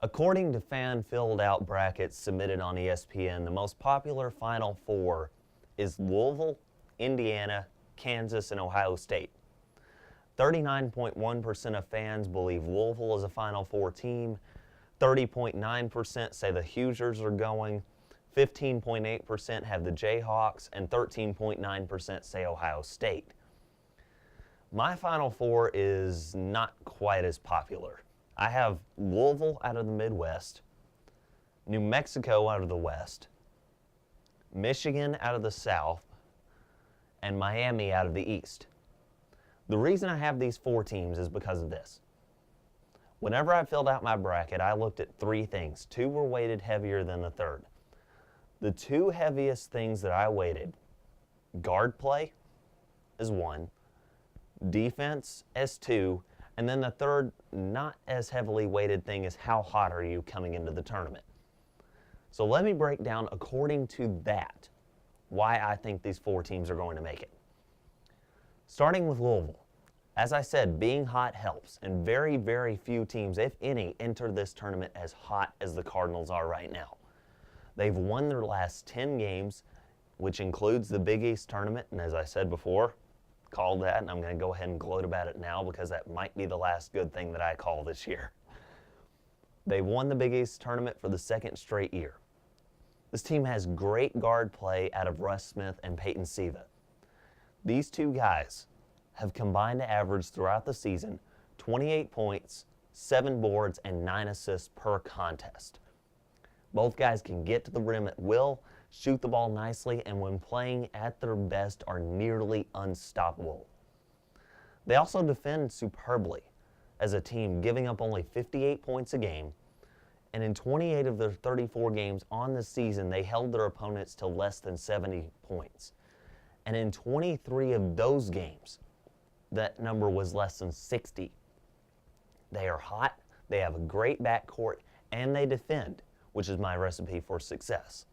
According to fan-filled-out brackets submitted on ESPN, the most popular Final Four is Louisville, Indiana, Kansas, and Ohio State. 39.1% of fans believe Louisville is a Final Four team. 30.9% say the Hoosiers are going. 15.8% have the Jayhawks, and 13.9% say Ohio State. My Final Four is not quite as popular. I have Louisville out of the Midwest, New Mexico out of the West, Michigan out of the South, and Miami out of the East. The reason I have these four teams is because of this. Whenever I filled out my bracket, I looked at three things. Two were weighted heavier than the third. The two heaviest things that I weighted, guard play is one, defense as two, and then the third, not as heavily weighted thing is how hot are you coming into the tournament. So let me break down according to that why I think these four teams are going to make it. Starting with Louisville. As I said, being hot helps, and very, very few teams, if any, enter this tournament as hot as the Cardinals are right now. They've won their last 10 games, which includes the Big East tournament, and as I said before, called that, and I'm going to go ahead and gloat about it now because that might be the last good thing that I call this year. They won the Big East tournament for the second straight year. This team has great guard play out of Russ Smith and Peyton Siva. These two guys have combined to average throughout the season 28 points, 7 boards, and 9 assists per contest. Both guys can get to the rim at will, shoot the ball nicely, and when playing at their best are nearly unstoppable. They also defend superbly as a team, giving up only 58 points a game, and in 28 of their 34 games on the season, they held their opponents to less than 70 points. And in 23 of those games, that number was less than 60. They are hot, they have a great backcourt, and they defend, which is my recipe for success.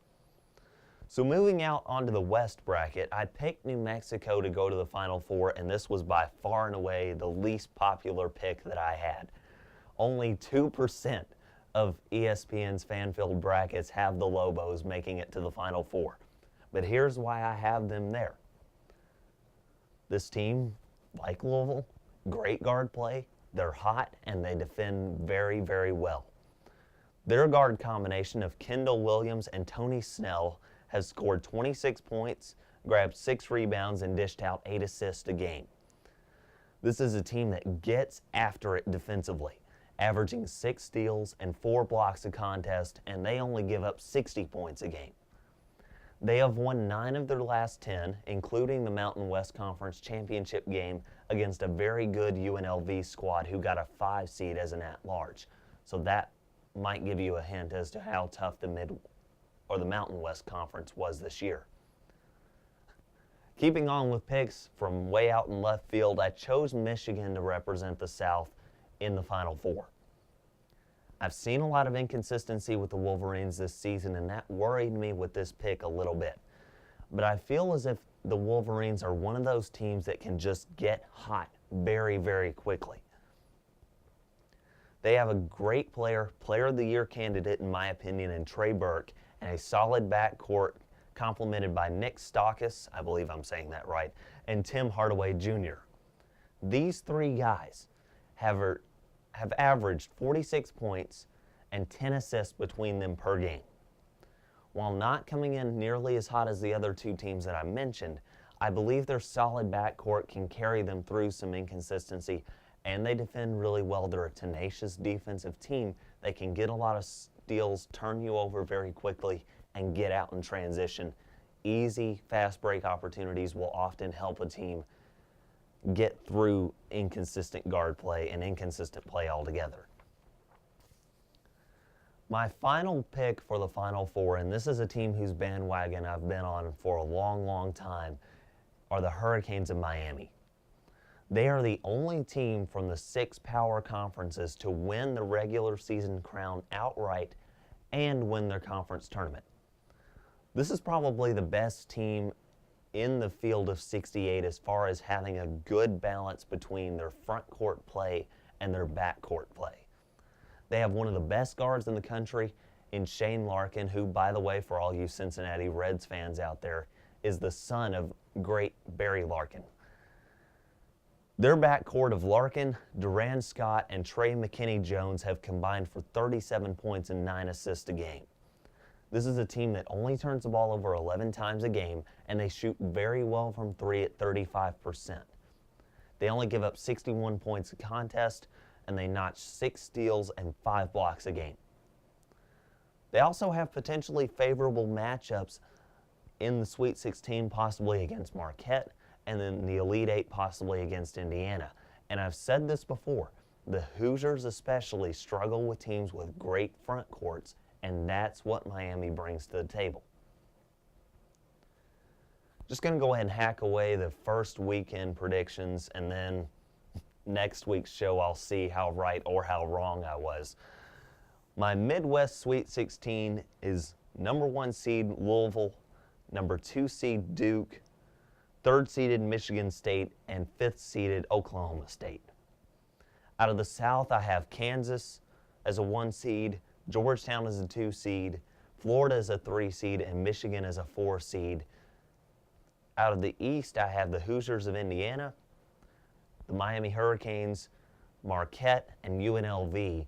So moving out onto the West bracket, I picked New Mexico to go to the Final Four, and this was by far and away the least popular pick that I had. Only 2% of ESPN's fan-filled brackets have the Lobos making it to the Final Four. But here's why I have them there. This team, like Louisville, great guard play, they're hot, and they defend very, very well. Their guard combination of Kendall Williams and Tony Snell has scored 26 points, grabbed 6 rebounds, and dished out 8 assists a game. This is a team that gets after it defensively, averaging 6 steals and 4 blocks a contest, and they only give up 60 points a game. They have won 9 of their last 10, including the Mountain West Conference Championship game against a very good UNLV squad who got a 5 seed as an at-large. So that might give you a hint as to how tough the Mountain West Conference was this year. Keeping on with picks from way out in left field, I chose Michigan to represent the South in the Final Four. I've seen a lot of inconsistency with the Wolverines this season, and that worried me with this pick a little bit. But I feel as if the Wolverines are one of those teams that can just get hot very, very quickly. They have a great player of the year candidate in my opinion, in Trey Burke, and a solid backcourt complemented by Nick Stauskas, I believe I'm saying that right, and Tim Hardaway Jr. These three guys have averaged 46 points and 10 assists between them per game. While not coming in nearly as hot as the other two teams that I mentioned, I believe their solid backcourt can carry them through some inconsistency, and they defend really well. They're a tenacious defensive team. They can get a lot of steals, turn you over very quickly, and get out in transition. Easy, fast break opportunities will often help a team get through inconsistent guard play and inconsistent play altogether. My final pick for the Final Four, and this is a team whose bandwagon I've been on for a long, long time, are the Hurricanes of Miami. They are the only team from the 6 power conferences to win the regular season crown outright and win their conference tournament. This is probably the best team in the field of 68 as far as having a good balance between their front court play and their back court play. They have one of the best guards in the country in Shane Larkin, who, by the way, for all you Cincinnati Reds fans out there, is the son of great Barry Larkin. Their backcourt of Larkin, Duran Scott, and Trey McKinney-Jones have combined for 37 points and 9 assists a game. This is a team that only turns the ball over 11 times a game, and they shoot very well from three at 35%. They only give up 61 points a contest, and they notch 6 steals and 5 blocks a game. They also have potentially favorable matchups in the Sweet 16, possibly against Marquette, and then the Elite Eight possibly against Indiana. And I've said this before, the Hoosiers especially struggle with teams with great front courts, and that's what Miami brings to the table. Just going to go ahead and hack away the first weekend predictions, and then next week's show I'll see how right or how wrong I was. My Midwest Sweet 16 is number 1 seed Louisville, number 2 seed Duke, 3rd seeded Michigan State, and 5th seeded Oklahoma State. Out of the South, I have Kansas as a 1 seed, Georgetown as a 2 seed, Florida as a 3 seed, and Michigan as a 4 seed. Out of the East, I have the Hoosiers of Indiana, the Miami Hurricanes, Marquette, and UNLV.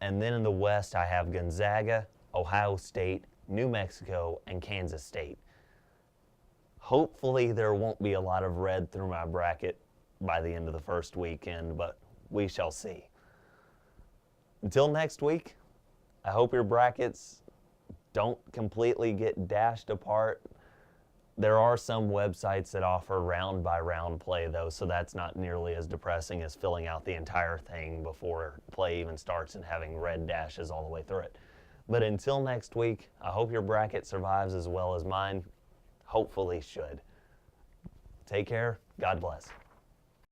And then in the West, I have Gonzaga, Ohio State, New Mexico, and Kansas State. Hopefully there won't be a lot of red through my bracket by the end of the first weekend, but we shall see. Until next week, I hope your brackets don't completely get dashed apart. There are some websites that offer round-by-round play, though, so that's not nearly as depressing as filling out the entire thing before play even starts and having red dashes all the way through it. But until next week, I hope your bracket survives as well as mine hopefully should. Take care. God bless.